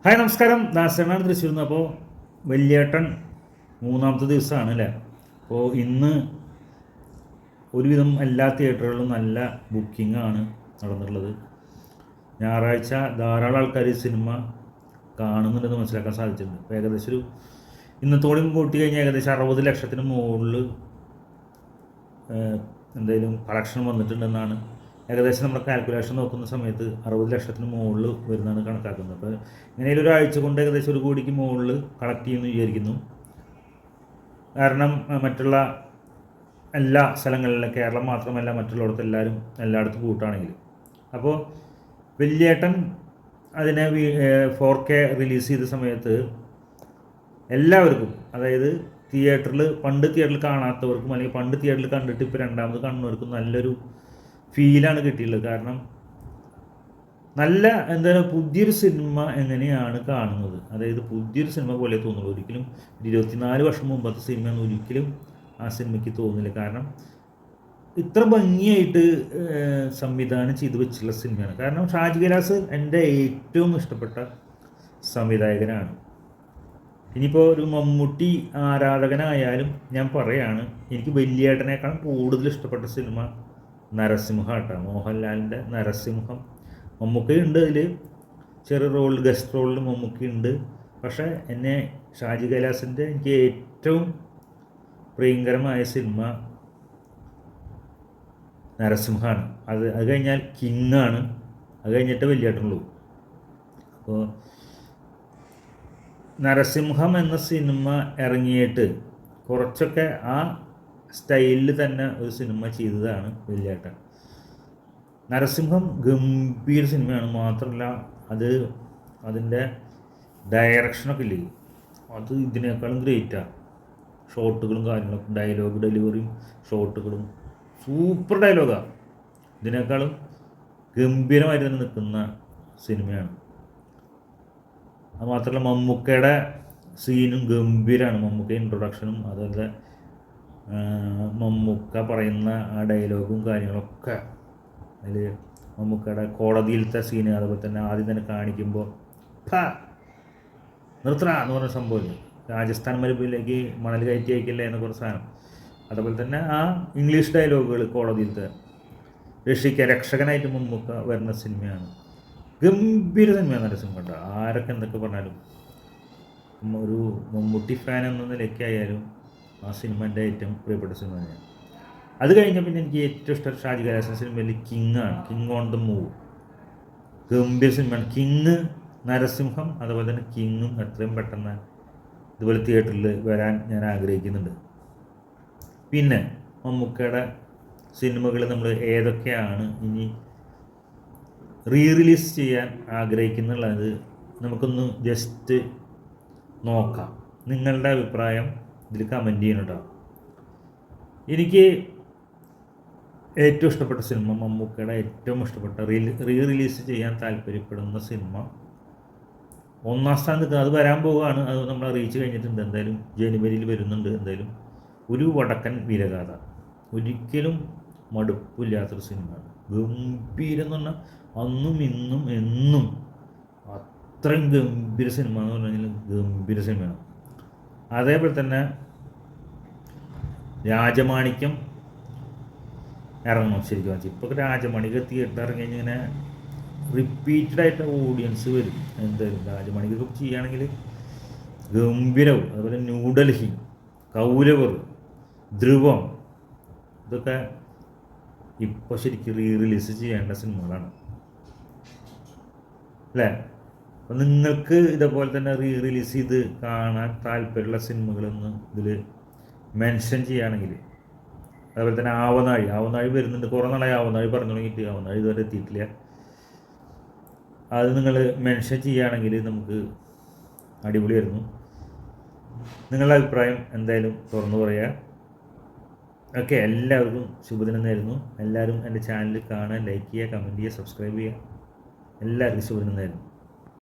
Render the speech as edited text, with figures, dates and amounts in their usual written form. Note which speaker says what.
Speaker 1: Hi നമസ്കാരം, ദാസനാണ് തൃശ്ശൂരിൽ നിന്ന്. അപ്പോൾ വലിയേട്ടൻ മൂന്നാമത്തെ ദിവസമാണ് അല്ലേ. അപ്പോൾ ഇന്ന് ഒരുവിധം എല്ലാ തിയേറ്ററുകളിലും നല്ല ബുക്കിംഗാണ് നടന്നിട്ടുള്ളത്. ഞായറാഴ്ച ധാരാളം ആൾക്കാർ സിനിമ കാണുന്നുണ്ടെന്ന് മനസ്സിലാക്കാൻ സാധിച്ചിട്ടുണ്ട്. അപ്പോൾ ഏകദേശം ഒരു ഇന്നത്തോടെയും കൂട്ടി കഴിഞ്ഞാൽ ഏകദേശം 60 ലക്ഷത്തിന് മുകളിൽ എന്തായാലും കളക്ഷൻ വന്നിട്ടുണ്ടെന്നാണ് ഏകദേശം നമ്മുടെ കാൽക്കുലേഷൻ നോക്കുന്ന സമയത്ത് 60 ലക്ഷത്തിന് മുകളിൽ വരുന്നതാണ് കണക്കാക്കുന്നത്. അപ്പോൾ ഇങ്ങനെ ഒരാഴ്ച കൊണ്ട് ഏകദേശം 1 കോടിക്ക് മുകളിൽ കളക്ട് ചെയ്യുമെന്ന് വിചാരിക്കുന്നു. കാരണം മറ്റുള്ള എല്ലാ സ്ഥലങ്ങളിലും, കേരളം മാത്രമല്ല മറ്റുള്ളിടത്ത് എല്ലായിടത്തും കൂട്ടാണെങ്കിൽ. അപ്പോൾ വലിയേട്ടൻ അതിനെ 4K റിലീസ് ചെയ്ത സമയത്ത് എല്ലാവർക്കും, അതായത് പണ്ട് തിയേറ്ററിൽ കാണാത്തവർക്കും അല്ലെങ്കിൽ പണ്ട് തിയേറ്ററിൽ കണ്ടിട്ട് ഇപ്പോൾ രണ്ടാമത് കാണുന്നവർക്കും നല്ലൊരു ഫീലാണ് കിട്ടിയിട്ടുള്ളത്. കാരണം എന്താണ് പുതിയൊരു സിനിമ എങ്ങനെയാണ് കാണുന്നത്, അതായത് പുതിയൊരു സിനിമ പോലെ തോന്നുള്ളൂ. ഒരിക്കലും 24 വർഷം മുമ്പത്തെ സിനിമയൊന്നും ഒരിക്കലും ആ സിനിമയ്ക്ക് തോന്നില്ല. കാരണം ഇത്ര ഭംഗിയായിട്ട് സംവിധാനം ചെയ്ത് വെച്ചുള്ള സിനിമയാണ്. കാരണം ഷാജി കൈലാസ് എൻ്റെ ഏറ്റവും ഇഷ്ടപ്പെട്ട സംവിധായകനാണ്. ഇനിയിപ്പോൾ ഒരു മമ്മൂട്ടി ആരാധകനായാലും ഞാൻ പറയാണ്, എനിക്ക് വലിയേട്ടനേക്കാൾ കൂടുതൽ ഇഷ്ടപ്പെട്ട സിനിമ നരസിംഹം ആട്ടോ. മോഹൻലാലിൻ്റെ നരസിംഹം. മമ്മൂക്കയുണ്ട് അതിൽ, ചെറിയ റോളിൽ, ഗസ്റ്റ് റോളിൽ മമ്മൂക്കയുണ്ട്. പക്ഷേ എന്നെ ഷാജി കൈലാസിൻ്റെ എനിക്ക് ഏറ്റവും പ്രിയങ്കരമായ സിനിമ നരസിംഹമാണ്. അത് കഴിഞ്ഞാൽ കിങ്ങാണ്, അത് കഴിഞ്ഞിട്ട് വലിയേട്ടനുള്ളൂ. അപ്പോൾ നരസിംഹം എന്ന സിനിമ ഇറങ്ങിയിട്ട് കുറച്ചൊക്കെ ആ സ്റ്റൈലിൽ തന്നെ ഒരു സിനിമ ചെയ്തതാണ് വലിയേട്ടൻ. നരസിംഹം ഗംഭീര സിനിമയാണ്. മാത്രമല്ല അതിൻ്റെ ഡയറക്ഷനൊക്കെ ഇല്ലേ, അത് ഇതിനേക്കാളും ഗ്രേറ്റാണ്. ഷോട്ടുകളും കാര്യങ്ങളൊക്കെ, ഡയലോഗ് ഡെലിവറിയും ഷോട്ടുകളും സൂപ്പർ ഡയലോഗാണ്. ഇതിനേക്കാളും ഗംഭീരമായിട്ട് തന്നെ നിൽക്കുന്ന സിനിമയാണ്. അത് മാത്രമല്ല മമ്മൂക്കയുടെ സീനും ഗംഭീരമാണ്. മമ്മൂക്ക ഇൻട്രൊഡക്ഷനും അതുപോലെ മമ്മൂക്ക പറയുന്ന ആ ഡയലോഗും കാര്യങ്ങളൊക്കെ അതിൽ മമ്മൂക്കയുടെ കോടതിയിലത്തെ സീന്, അതുപോലെ തന്നെ ആദ്യം തന്നെ കാണിക്കുമ്പോൾ നിർത്തണ എന്ന് പറഞ്ഞ സംഭവമില്ലേ, രാജസ്ഥാൻ മരുഭൂമിയിലേക്ക് മണൽ കയറ്റി അയക്കില്ലേ എന്ന കുറച്ച് സാധനം. അതുപോലെ തന്നെ ആ ഇംഗ്ലീഷ് ഡയലോഗുകൾ കോടതിയിലത്തെ രക്ഷകനായിട്ട് മമ്മൂക്ക വരുന്ന സിനിമയാണ്. ഗംഭീര സിനിമയാണ് നരസിംഹം. കണ്ട ആരൊക്കെ എന്തൊക്കെ പറഞ്ഞാലും ഒരു മമ്മൂട്ടി ഫാൻ എന്ന നിലയ്ക്കായാലും ആ സിനിമ എൻ്റെ ഏറ്റവും പ്രിയപ്പെട്ട സിനിമ തന്നെയാണ്. അത് കഴിഞ്ഞാൽ പിന്നെ എനിക്ക് ഏറ്റവും ഇഷ്ടം ഷാജി കൈലാസൻ സിനിമയിൽ കിങ്ങാണ്. കിങ് ഓൺ ദ മൂവ് ഗംഭീര സിനിമയാണ്. കിങ്, നരസിംഹം, അതുപോലെ തന്നെ കിങ്ങും എത്രയും പെട്ടെന്ന് ഇതുപോലെ തിയേറ്ററിൽ വരാൻ ഞാൻ ആഗ്രഹിക്കുന്നുണ്ട്. പിന്നെ മമ്മൂക്കയുടെ സിനിമകൾ നമ്മൾ ഏതൊക്കെയാണ് ഇനി റിലീസ് ചെയ്യാൻ ആഗ്രഹിക്കുന്നുള്ളത് നമുക്കൊന്ന് ജസ്റ്റ് നോക്കാം. നിങ്ങളുടെ അഭിപ്രായം ഇതിൽ കമൻറ്റ് ചെയ്യണം കേട്ടോ. എനിക്ക് ഏറ്റവും ഇഷ്ടപ്പെട്ട സിനിമ, മമ്മൂക്കയുടെ ഏറ്റവും ഇഷ്ടപ്പെട്ട റിലീസ് ചെയ്യാൻ താല്പര്യപ്പെടുന്ന സിനിമ ഒന്നാം സ്ഥാനത്ത് അത് വരാൻ പോവുകയാണ്. അത് നമ്മൾ അറിയിച്ച് കഴിഞ്ഞിട്ടുണ്ട്. എന്തായാലും ജനുവരിയിൽ വരുന്നുണ്ട്. എന്തായാലും ഒരു വടക്കൻ വീരഗാഥ ഒരിക്കലും മടുപ്പില്ലാത്തൊരു സിനിമയാണ്. ഗംഭീരം എന്ന് പറഞ്ഞാൽ അന്നും ഇന്നും എന്നും അത്രയും ഗംഭീര സിനിമ എന്ന് പറഞ്ഞാൽ ഗംഭീര സിനിമയാണ്. അതേപോലെ തന്നെ രാജമാണിക്യം ഇറങ്ങണം ശരിക്കും വെച്ചാൽ. ഇപ്പോൾ രാജമാണിക്യം തിയേറ്ററിൽ ഇറങ്ങി കഴിഞ്ഞാൽ ഇങ്ങനെ റിപ്പീറ്റഡായിട്ട് ഓഡിയൻസ് വരും. എന്തായാലും രാജമാണിക്യം ചെയ്യുകയാണെങ്കിൽ ഗംഭീരവും. അതുപോലെ ന്യൂഡൽഹി, കൗരവർ, ധ്രുവം, ഇതൊക്കെ ഇപ്പോൾ ശരിക്കും റിലീസ് ചെയ്യേണ്ട സിനിമകളാണ് അല്ലേ. അപ്പം നിങ്ങൾക്ക് ഇതേപോലെ തന്നെ റിലീസ് ചെയ്ത് കാണാൻ താല്പര്യമുള്ള സിനിമകളൊന്ന് ഇതിൽ മെൻഷൻ ചെയ്യുകയാണെങ്കിൽ, അതുപോലെ തന്നെ ആവനാഴി വരുന്നുണ്ട്. കുറേ നാളായി ആവനാഴി പറഞ്ഞു തുടങ്ങിയിട്ട്, ആവനാഴി ഇതുവരെ എത്തിയിട്ടില്ല. അത് നിങ്ങൾ മെൻഷൻ ചെയ്യുകയാണെങ്കിൽ നമുക്ക് അടിപൊളിയായിരുന്നു. നിങ്ങളുടെ അഭിപ്രായം എന്തായാലും തുറന്നു പറയുക. ഓക്കെ, എല്ലാവർക്കും ശുഭദിനം നേരുന്നു. എല്ലാവരും എൻ്റെ ചാനൽ കാണാൻ, ലൈക്ക് ചെയ്യുക, കമൻറ്റ് ചെയ്യുക, സബ്സ്ക്രൈബ് ചെയ്യുക. എല്ലാവർക്കും ശുഭദിനം നേരുന്നു.